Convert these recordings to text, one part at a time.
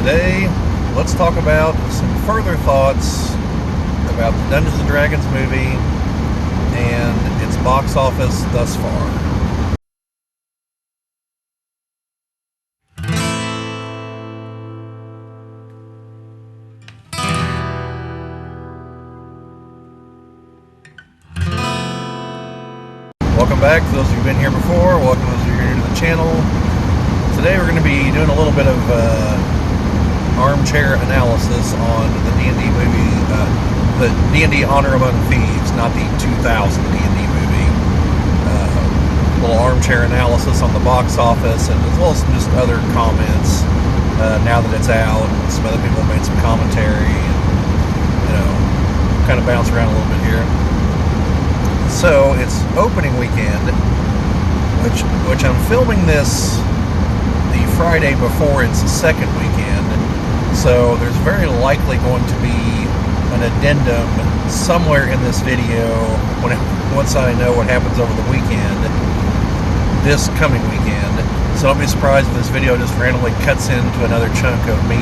Today, let's talk about some further thoughts about the Dungeons and Dragons movie and its box office thus far. Welcome back to those who've been here before. Welcome to those who are new to the channel. Today we're going to be doing a little bit of armchair analysis on the D&D movie, the D&D Honor Among Thieves, not the 2000 D&D movie. A little armchair analysis on the box office, and as well as some just other comments now that it's out. Some other people made some commentary, and kind of bounce around a little bit here. So it's opening weekend, which I'm filming this the Friday before its second weekend. So there's very likely going to be an addendum somewhere in this video once I know what happens over the weekend, this coming weekend. So don't be surprised if this video just randomly cuts into another chunk of me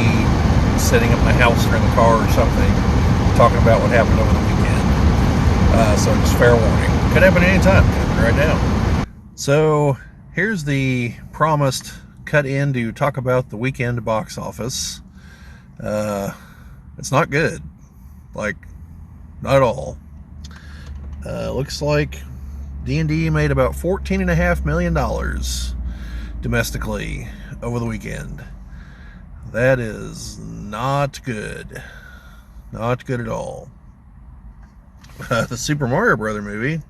sitting at my house or in the car or something, talking about what happened over the weekend. So just fair warning. Could happen anytime. Could happen right now. So here's the promised cut in to talk about the weekend box office. It's not good. Like, not at all. Looks like D&D made about $14.5 million domestically over the weekend. That is not good. Not good at all. The Super Mario Brother movie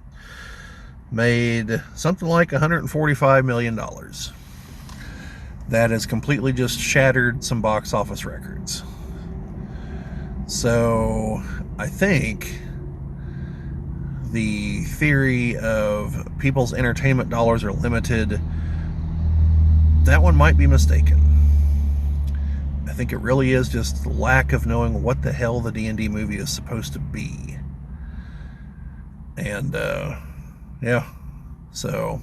made something like $145 million. That has completely just shattered some box office records. So I think the theory of people's entertainment dollars are limited, that one might be mistaken. I think it really is just the lack of knowing what the hell the D&D movie is supposed to be. And yeah, so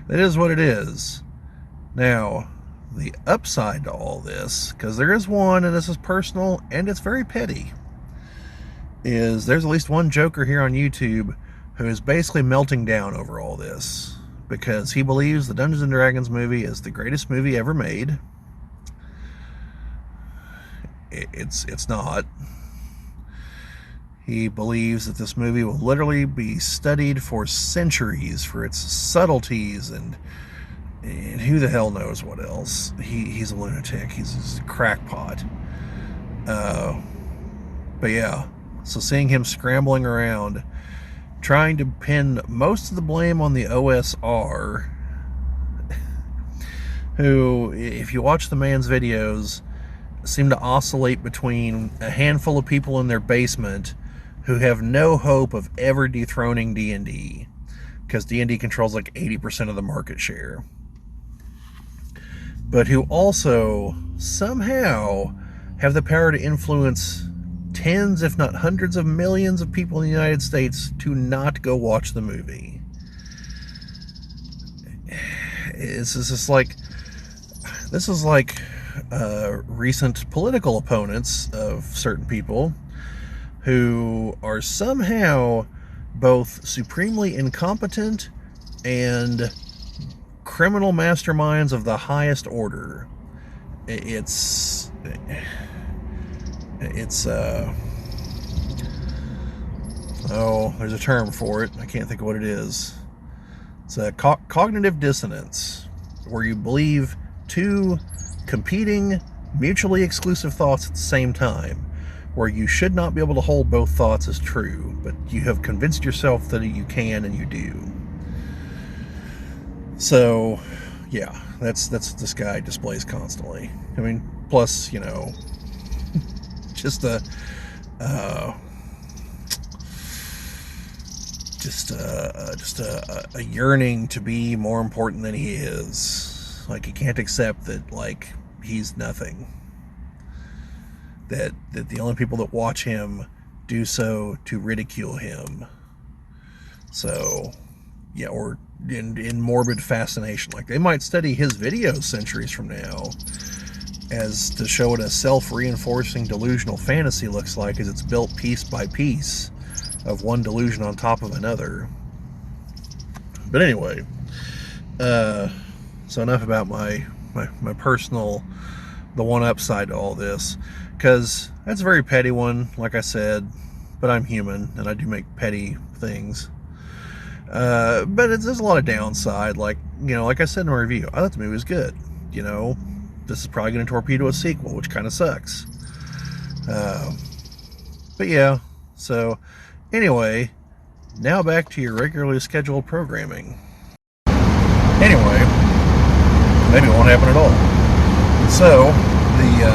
it is what it is. Now, the upside to all this, because there is one, and this is personal, and it's very petty, is there's at least one joker here on YouTube who is basically melting down over all this, because he believes the Dungeons and Dragons movie is the greatest movie ever made. It's not. He believes that this movie will literally be studied for centuries for its subtleties and who the hell knows what else. He's a lunatic. He's a crackpot. But yeah, so seeing him scrambling around, trying to pin most of the blame on the OSR, who, if you watch the man's videos, seem to oscillate between a handful of people in their basement who have no hope of ever dethroning D&D, because D&D controls like 80% of the market share, but who also somehow have the power to influence tens, if not hundreds of millions of people in the United States to not go watch the movie. This is like recent political opponents of certain people who are somehow both supremely incompetent and criminal masterminds of the highest order. It's oh, there's a term for it. I can't think of what it is. It's a cognitive dissonance, where you believe two competing, mutually exclusive thoughts at the same time, where you should not be able to hold both thoughts as true, but you have convinced yourself that you can, and you do. So, yeah, that's what this guy displays constantly. I mean, plus, just a yearning to be more important than he is. Like, he can't accept that, like, he's nothing. That the only people that watch him do so to ridicule him. So, yeah, or in morbid fascination. Like, they might study his videos centuries from now as to show what a self-reinforcing delusional fantasy looks like, as it's built piece by piece of one delusion on top of another. But anyway, so enough about my personal, the one upside to all this, because that's a very petty one, like I said, but I'm human and I do make petty things. But there's a lot of downside, like I said in my review, I thought the movie was good. This is probably going to torpedo a sequel, which kind of sucks. But yeah, so anyway, now back to your regularly scheduled programming. Anyway, maybe it won't happen at all. So, the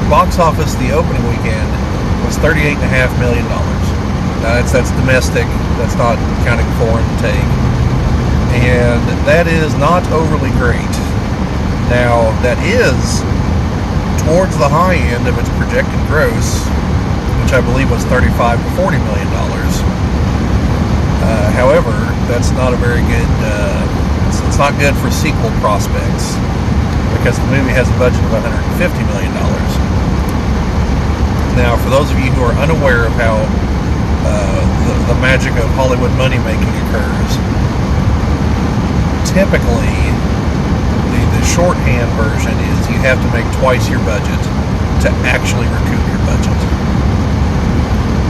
box office the opening weekend was $38.5 million. That's domestic. That's not counting foreign take. And that is not overly great. Now, that is towards the high end of its projected gross, which I believe was $35 to $40 million. However, that's not a very good, it's not good for sequel prospects, because the movie has a budget of $150 million. Now, for those of you who are unaware of how the magic of Hollywood money-making occurs, typically, the shorthand version is you have to make twice your budget to actually recoup your budget.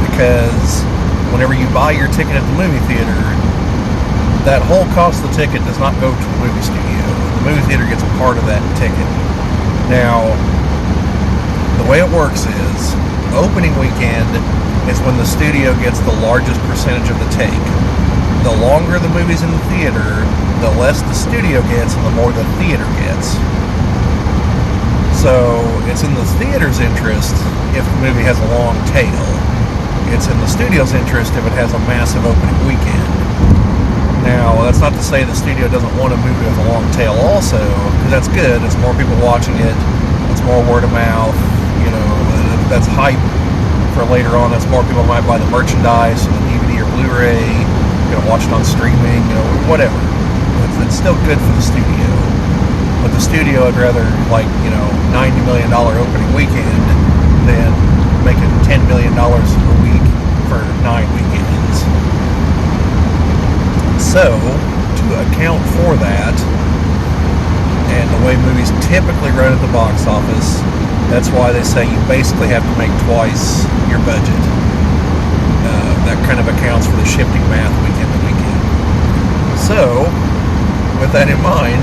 Because whenever you buy your ticket at the movie theater, that whole cost of the ticket does not go to the movie studio. The movie theater gets a part of that ticket. Now, the way it works is, opening weekend is when the studio gets the largest percentage of the take. The longer the movie's in the theater, the less the studio gets and the more the theater gets. So it's in the theater's interest if the movie has a long tail. It's in the studio's interest if it has a massive opening weekend. Now, that's not to say the studio doesn't want a movie with a long tail also, because that's good. It's more people watching it. It's more word of mouth. That's hype for later on. That's more people might buy the merchandise, the DVD or Blu-ray, watch it on streaming, whatever. It's still good for the studio. But the studio would rather, $90 million opening weekend than making $10 million a week for 9 weekends. So, to account for that, and the way movies typically run at the box office, that's why they say you basically have to make twice your budget. That kind of accounts for the shifting math weekend to weekend. So, with that in mind,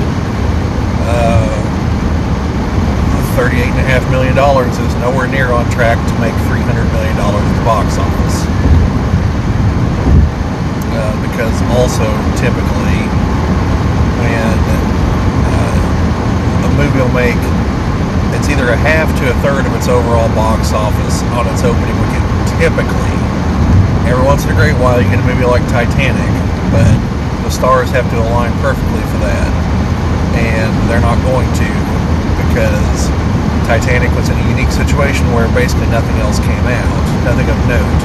$38.5 million is nowhere near on track to make $300 million at the box office. Because also, typically, when a movie will make, it's either a half to a third of its overall box office on its opening weekend, typically. Every once in a great while you get a movie like Titanic, but the stars have to align perfectly for that. And they're not going to, because Titanic was in a unique situation where basically nothing else came out, nothing of note.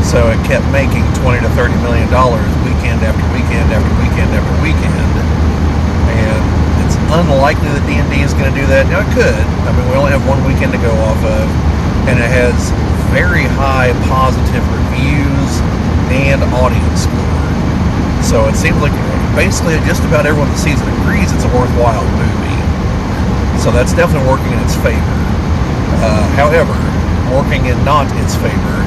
So it kept making $20 to $30 million weekend after weekend after weekend after weekend. And it's unlikely that D&D is going to do that. Now, it could. I mean, we only have one weekend to go off of, and it has very high positive reviews and audience score. So it seems like basically just about everyone that sees it agrees it's a worthwhile movie. So that's definitely working in its favor. However, working in not its favor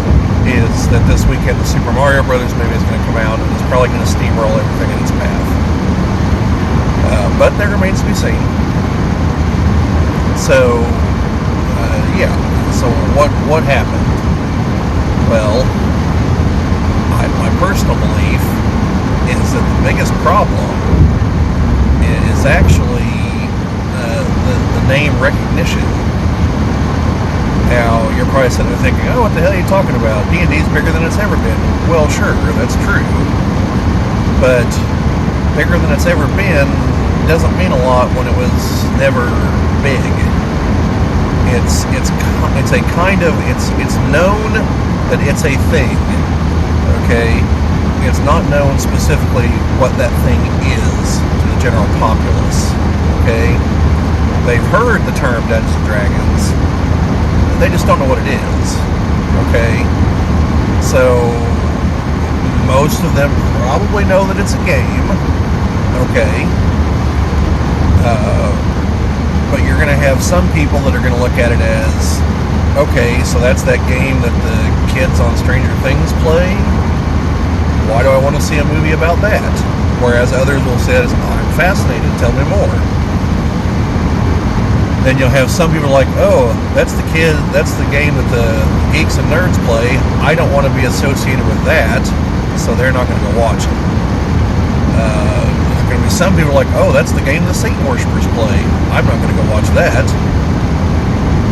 is that this weekend the Super Mario Brothers movie is going to come out, and it's probably going to steamroll everything in its path. But that remains to be seen. So, yeah. So what happened? Well, my personal belief is that the biggest problem is actually the name recognition. Now, you're probably sitting there thinking, oh, what the hell are you talking about? D&D's bigger than it's ever been. Well, sure, that's true. But bigger than it's ever been doesn't mean a lot when it was never big. It's known that it's a thing, okay? It's not known specifically what that thing is to the general populace, okay? they've heard the term Dungeons and Dragons. They just don't know what it is. Okay? So, most of them probably know that it's a game. Okay? But you're going to have some people that are going to look at it as, okay, so that's that game that the kids on Stranger Things play? Why do I want to see a movie about that? Whereas others will say, I'm fascinated, tell me more. Then you'll have some people like, oh, that's the game that the geeks and nerds play. I don't want to be associated with that, so they're not going to go watch it. There's going to be some people like, oh, that's the game the Satan worshippers play. I'm not going to go watch that.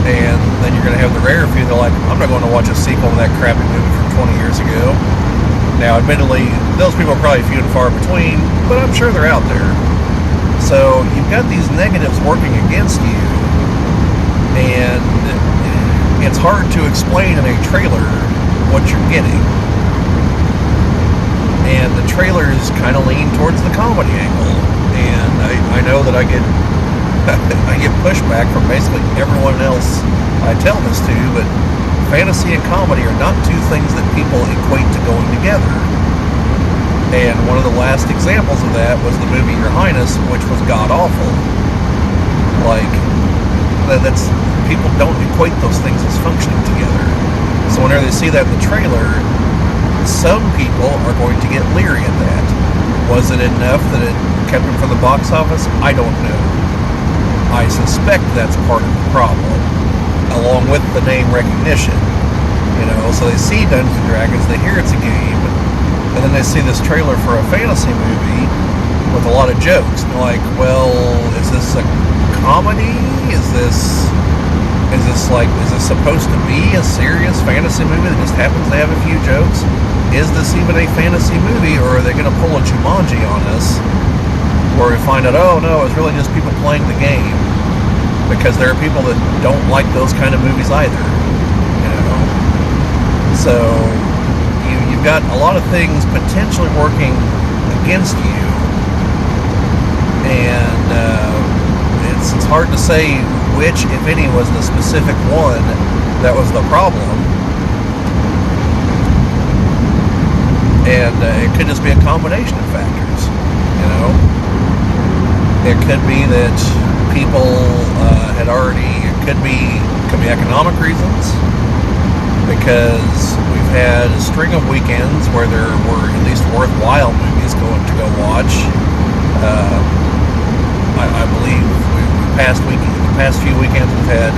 And then you're going to have the rare few that are like, I'm not going to watch a sequel to that crappy movie from 20 years ago. Now, admittedly, those people are probably few and far between, but I'm sure they're out there. So you've got these negatives working against you, and it's hard to explain in a trailer what you're getting. And the trailers kind of lean towards the comedy angle, and I know that I get pushback from basically everyone else I tell this to, but fantasy and comedy are not two things that people equate to going together. And one of the last examples of that was the movie Your Highness, which was god-awful. Like, that's people don't equate those things as functioning together. So whenever they see that in the trailer, some people are going to get leery at that. Was it enough that it kept them from the box office? I don't know. I suspect that's part of the problem, along with the name recognition. You know, so they see Dungeons & Dragons, they hear it's a game, and then they see this trailer for a fantasy movie with a lot of jokes. And they're like, well, is this a comedy? Is this supposed to be a serious fantasy movie that just happens to have a few jokes? Is this even a fantasy movie, or are they going to pull a Jumanji on us, where we find out, oh no, it's really just people playing the game? Because there are people that don't like those kind of movies either, you know. So you've got a lot of things potentially working against you, and it's hard to say which, if any, was the specific one that was the problem. And it could just be a combination of factors, you know. It could be that people it could be economic reasons, because we've had a string of weekends where there were at least worthwhile movies to go watch. I believe the past few weekends we've had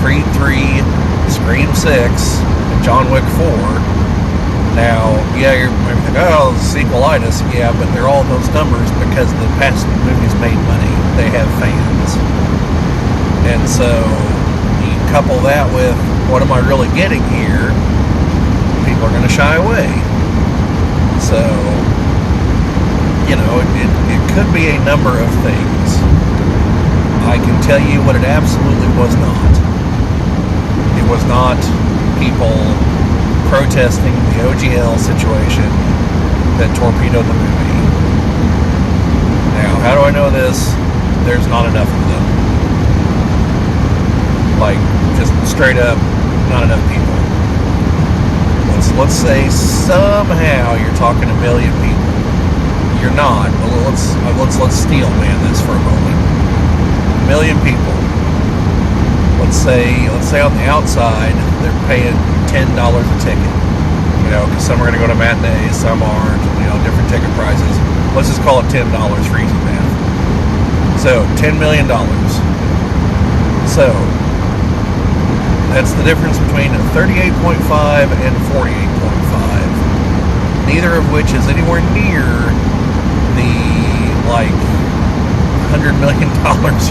Creed 3, Scream 6, and John Wick 4. Now, yeah, you're maybe thinking, oh, sequelitis. Yeah, but they're all those numbers because the past movies made money. They have fans. And so, you couple that with, what am I really getting here? People are going to shy away. So, you know, it could be a number of things. I can tell you what it absolutely was not. It was not people protesting the OGL situation that torpedoed the movie. Now, how do I know this? There's not enough of them. Like, just straight up, not enough people. Let's say somehow you're talking a million people. You're not. Well, let's steel man this for a moment. A million people. Let's say on the outside they're paying $10 a ticket. You know, because some are going to go to matinees, some aren't. You know, different ticket prices. Let's just call it $10 for easy math. So $10 million. So that's the difference between 38.5 and 48.5. Neither of which is anywhere near the like $100 million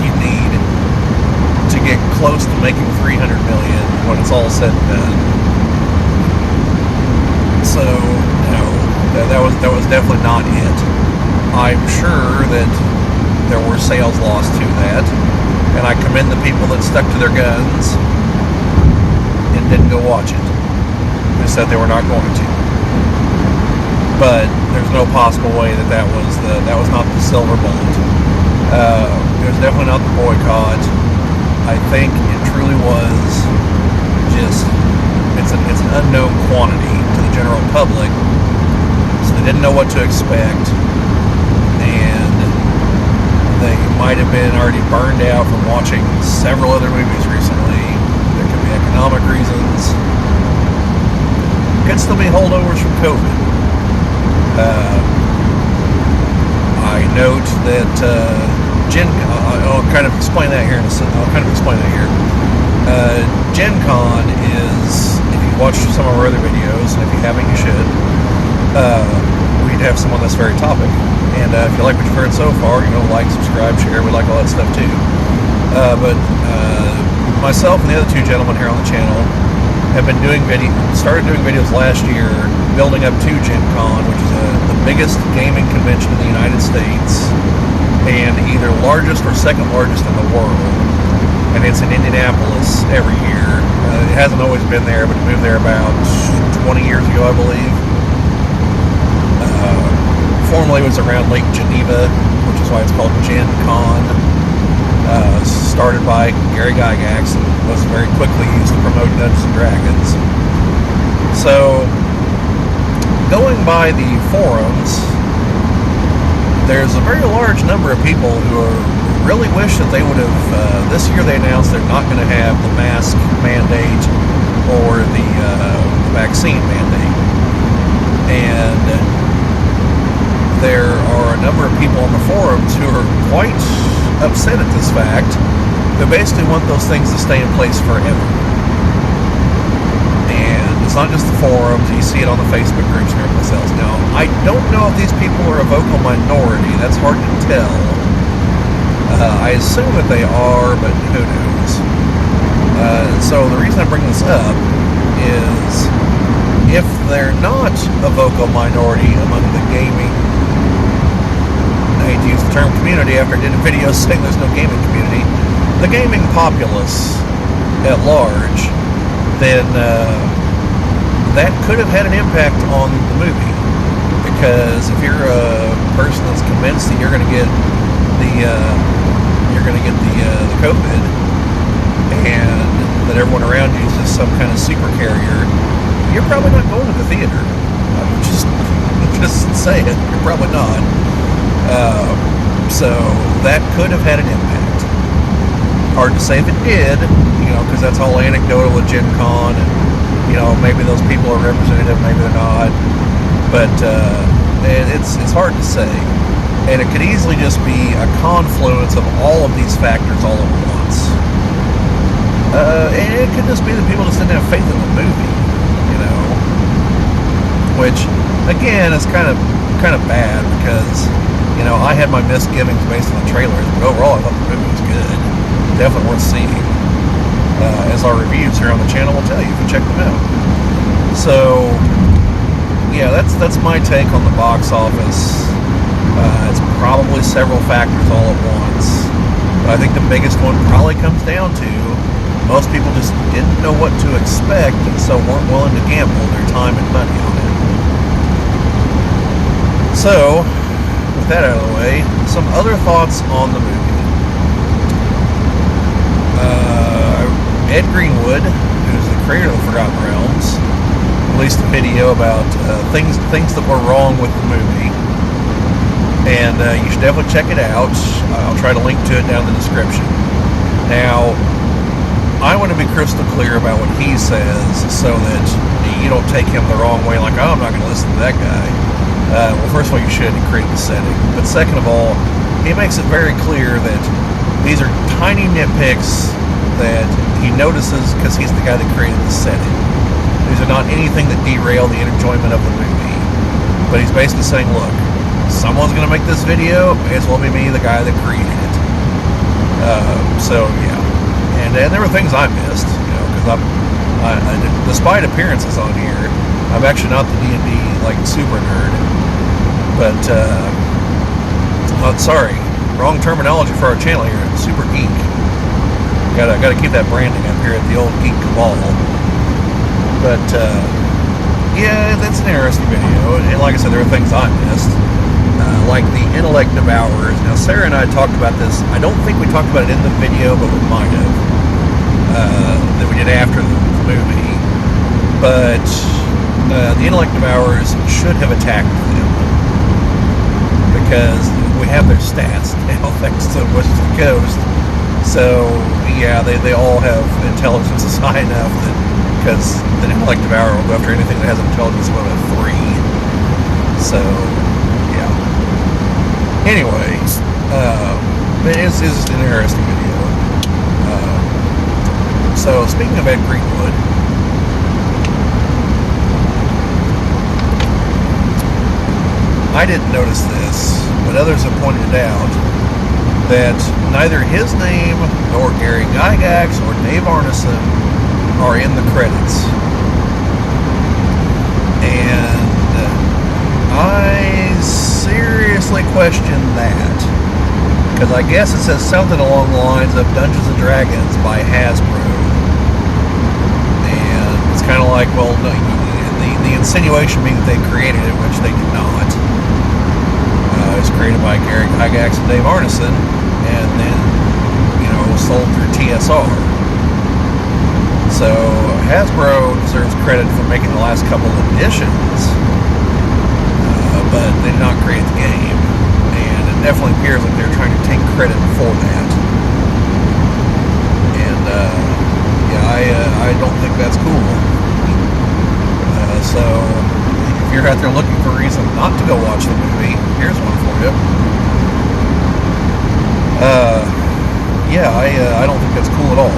you need to get close to making $300 million when it's all said and done. So no, that was definitely not it. I'm sure that there were sales lost to that, and I commend the people that stuck to their guns and didn't go watch it. They said they were not going to. But there's no possible way that was not the silver bullet. It was definitely not the boycott. I think it truly was just, it's an unknown quantity to the general public, so they didn't know what to expect, and they might have been already burned out from watching several other movies recently. There could be economic reasons. Could still be holdovers from COVID. I note that I'll kind of explain that here. Gen Con is, if you watch some of our other videos, and if you haven't, you should. We'd have some on this very topic. And if you like what you've heard so far, like, subscribe, share. We like all that stuff too. But myself and the other two gentlemen here on the channel have been started doing videos last year, building up to Gen Con, which is the biggest gaming convention in the United States, and either largest or second largest in the world. And it's in Indianapolis every year. It hasn't always been there, but it moved there about 20 years ago, I believe. Formerly it was around Lake Geneva, which is why it's called Gen Con. Started by Gary Gygax and was very quickly used to promote Dungeons & Dragons. So, going by the forums, there's a very large number of people who really wish that they would have, this year they announced they're not going to have the mask mandate or the vaccine mandate. And there are a number of people on the forums who are quite upset at this fact, who basically want those things to stay in place forever. And it's not just the forums, you see it on the Facebook groups and everything else. Now, I don't know if these people are a vocal minority, that's hard to tell. I assume that they are, but who knows. So the reason I bring this up is, if they're not a vocal minority among the gaming, I hate to use the term community after I did a video saying there's no gaming community, the gaming populace at large, then that could have had an impact on the movie. Because if you're a person that's convinced that you're going to get the COVID, and that everyone around you is just some kind of super carrier, you're probably not going to the theater. I'm just saying, you're probably not. So that could have had an impact. Hard to say if it did, because that's all anecdotal at Gen Con, and maybe those people are representative, maybe they're not. But it's hard to say, and it could easily just be a confluence of all of these factors all at once. And it could just be that people just didn't have faith in the movie, which again is kind of bad, because I had my misgivings based on the trailers, but overall I thought the movie was good, definitely worth seeing, as our reviews here on the channel will tell you if you check them out. So yeah, that's my take on the box office. It's probably several factors all at once, but I think the biggest one probably comes down to most people just didn't know what to expect, and so weren't willing to gamble their time and money on it. So, with that out of the way, some other thoughts on the movie. Ed Greenwood, who's the creator of the Forgotten Realms, released a video about things that were wrong with the movie, and you should definitely check it out. I'll try to link to it down in the description. Now, I want to be crystal clear about what he says, so that you don't take him the wrong way, like, oh, I'm not going to listen to that guy. Well, first of all, you should create the setting, but second of all, he makes it very clear that these are tiny nitpicks that he notices because he's the guy that created the setting. These are not anything that derail the enjoyment of the movie, but he's basically saying, look, someone's going to make this video, may as well be me, the guy that created it. So yeah, and there were things I missed, because despite appearances on here, I'm actually not the D&D super nerd. But sorry, wrong terminology for our channel here. Super geek. Gotta keep that branding up here at the old Geek Cabal. But yeah, that's an interesting video, and like I said, there are things I missed. like the intellect devourers. Now, Sarah and I talked about this. I don't think we talked about it in the video, but we might have. That we did after the movie. But the intellect devourers should have attacked them, because we have their stats now thanks to West of the Coast. So yeah, they all have intelligence high enough that, because the intellect devourer will go after anything that has intelligence above a 3. So yeah. Anyways, it's just an interesting video. So speaking of Ed Greenwood, I didn't notice this, but others have pointed out that neither his name nor Gary Gygax or Dave Arneson are in the credits. And I seriously question that, because I guess it says something along the lines of Dungeons & Dragons by Hasbro. And it's kind of like, well, no, the insinuation being that they created it, which they did not. It was created by Gary Gygax and Dave Arneson, and then, sold through TSR. So Hasbro deserves credit for making the last couple of editions, but they did not create the game, and it definitely appears like they're trying to take credit for that. And I don't think that's cool. So if you're out there looking for a reason not to go watch the movie, here's one for you. I don't think that's cool at all.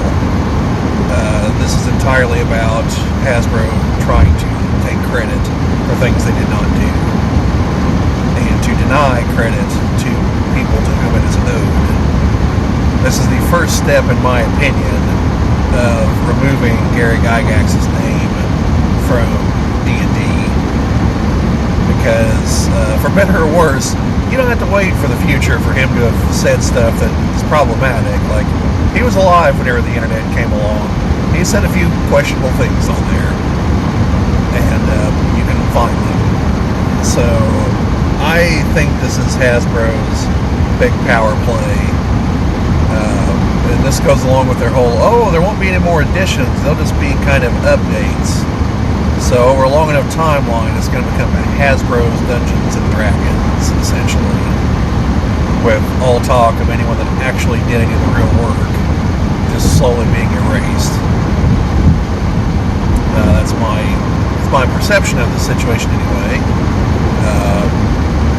This is entirely about Hasbro trying to take credit for things they did not do, and to deny credit to people to whom it is owed. This is the first step, in my opinion, of removing Gary Gygax's name from D&D, because for better or worse, you don't have to wait for the future for him to have said stuff that is problematic. Like, he was alive whenever the internet came along. He said a few questionable things on there, and you can find them. So I think this is Hasbro's big power play, and this goes along with their whole, there won't be any more editions, they'll just be kind of updates. So over a long enough timeline, it's going to become Hasbro's Dungeons & Dragons, essentially, with all talk of anyone that actually did any of the real work just slowly being erased. That's my perception of the situation anyway.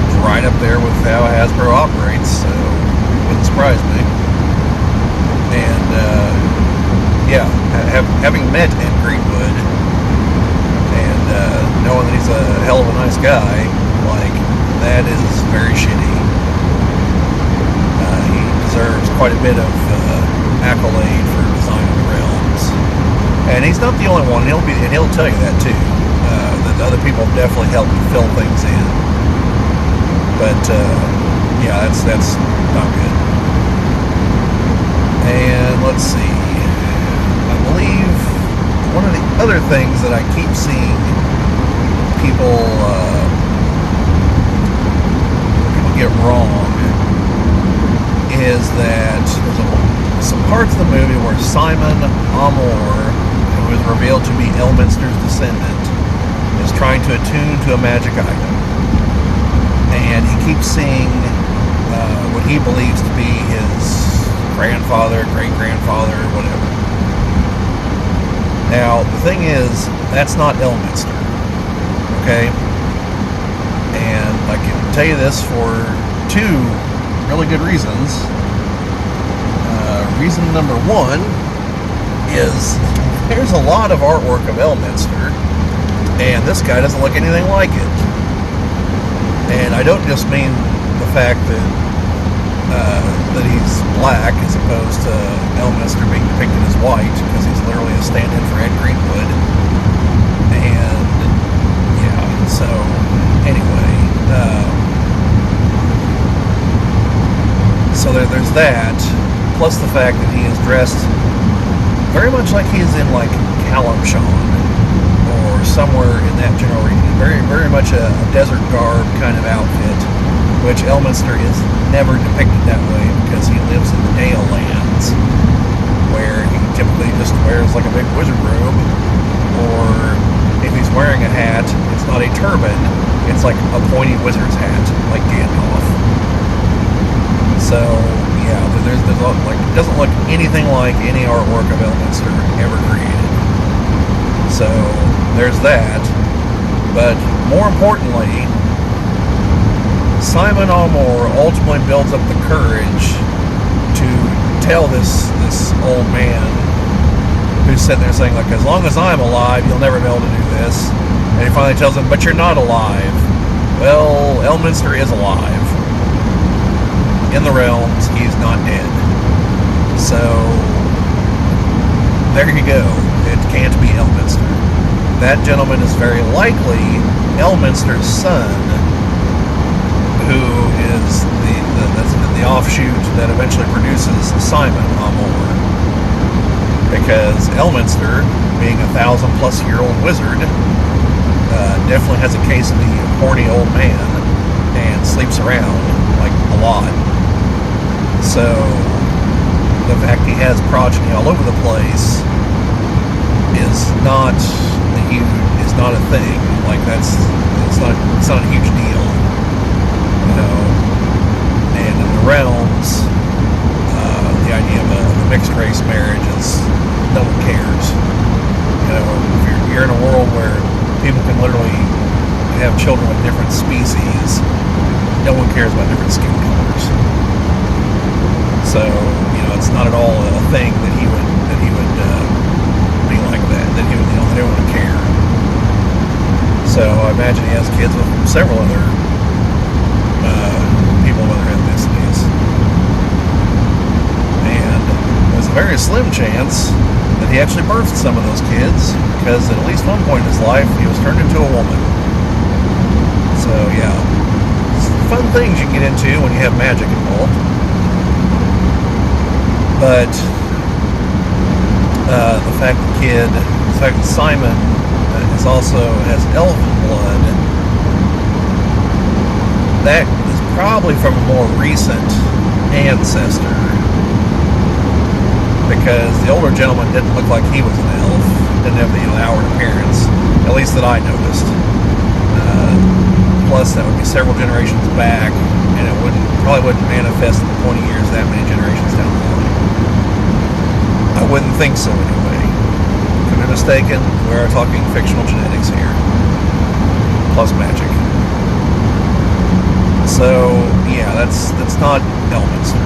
It's right up there with how Hasbro operates, so it wouldn't surprise me. And having met Ed Greenwood, and knowing that he's a hell of a nice guy, like, that is very shitty. He deserves quite a bit of accolade for designing the realms, and he's not the only one. He'll tell you that too. That other people have definitely helped fill things in, but that's not good. And let's see. I believe one of the other things that I keep seeing people get wrong is that there's some parts of the movie where Simon Amor, who is revealed to be Elminster's descendant, is trying to attune to a magic item, and he keeps seeing what he believes to be his grandfather, great-grandfather, whatever. Now, the thing is, that's not Elminster, okay? And I can tell you this for two really good reasons. Reason number one is there's a lot of artwork of Elminster, and this guy doesn't look anything like it. And I don't just mean the fact that he's black as opposed to Elminster being depicted as white, because he's literally a stand-in for Ed Greenwood. And so anyway, so there's that, plus the fact that he is dressed very much like he is in, like, Kalimshan or somewhere in that general region. Very, very much a desert garb kind of outfit. which Elminster is never depicted that way because he lives in the Dale Lands, where he typically just wears like a big wizard robe, or if he's wearing a hat, it's not a turban, it's like a pointy wizard's hat, like Gandalf. So yeah, there's like, it doesn't look anything like any artwork of Elminster ever created. So there's that. But more importantly, Simon Amor ultimately builds up the courage to tell this old man who's sitting there saying, like, as long as I'm alive, you'll never be able to do this. And he finally tells him, but you're not alive. Well, Elminster is alive. In the realms, he's not dead. So, there you go. It can't be Elminster. That gentleman is very likely Elminster's son, who is the offshoot that eventually produces Simon Amor. Because Elminster, being a 1,000-plus-year-old wizard, definitely has a case of the horny old man and sleeps around like a lot. So the fact he has progeny all over the place is not a thing. Like it's not a huge deal, you know. And in the realms, the idea of a mixed race marriage is no one cares. You know, if you're in a world where people can literally have children with different species, no one cares about different skin colors. So you know, it's not at all a thing that he would be like that. That he would, you know, they wouldn't care. So I imagine he has kids with several other people of other ethnicities. And there's a very slim chance that he actually birthed some of those kids, because at least one point in his life he was turned into a woman. So yeah, it's fun things you can get into when you have magic involved. But the fact that Simon also has elven blood, that is probably from a more recent ancestor, because the older gentleman didn't look like he was an elf, didn't have the outward appearance, at least that I noticed. Plus that would be several generations back, and it probably wouldn't manifest in 20 years that many generations down the line. I wouldn't think so anyway. If I'm mistaken, we are talking fictional genetics here, plus magic. So yeah, that's not Elminster.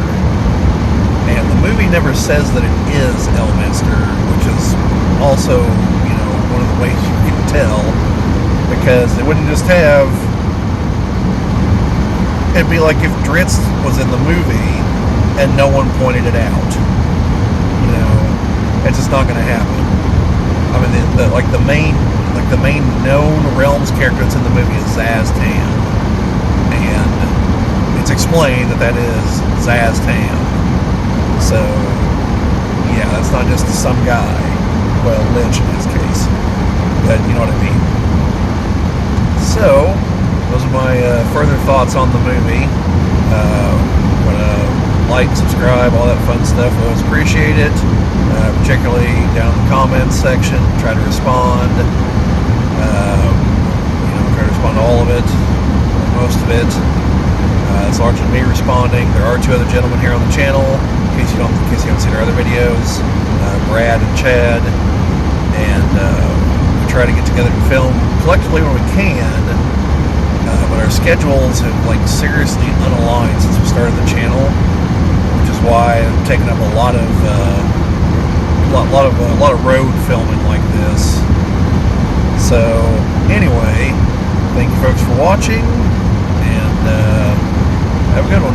And the movie never says that it is Elminster, which is also, you know, one of the ways you can tell, because it wouldn't just have. It'd be like if Dritz was in the movie and no one pointed it out. You know, it's just not going to happen. I mean, the main known realms character that's in the movie is Zaz-Tam, and it's explained that is Zaz-Tam. So yeah, that's not just some guy. Well, Lynch in this case, but you know what I mean. So those are my further thoughts on the movie. Like, subscribe, all that fun stuff. I always appreciate it. Particularly down in the comments section. Try to respond. Try to respond to all of it, or most of it. It's largely me responding. There are two other gentlemen here on the channel, in case you haven't seen our other videos, Brad and Chad, and we try to get together and film collectively when we can. But our schedules have seriously unaligned since we started the channel, which is why I've taken up a lot of road filming like this. So anyway, thank you folks for watching, and have a good one.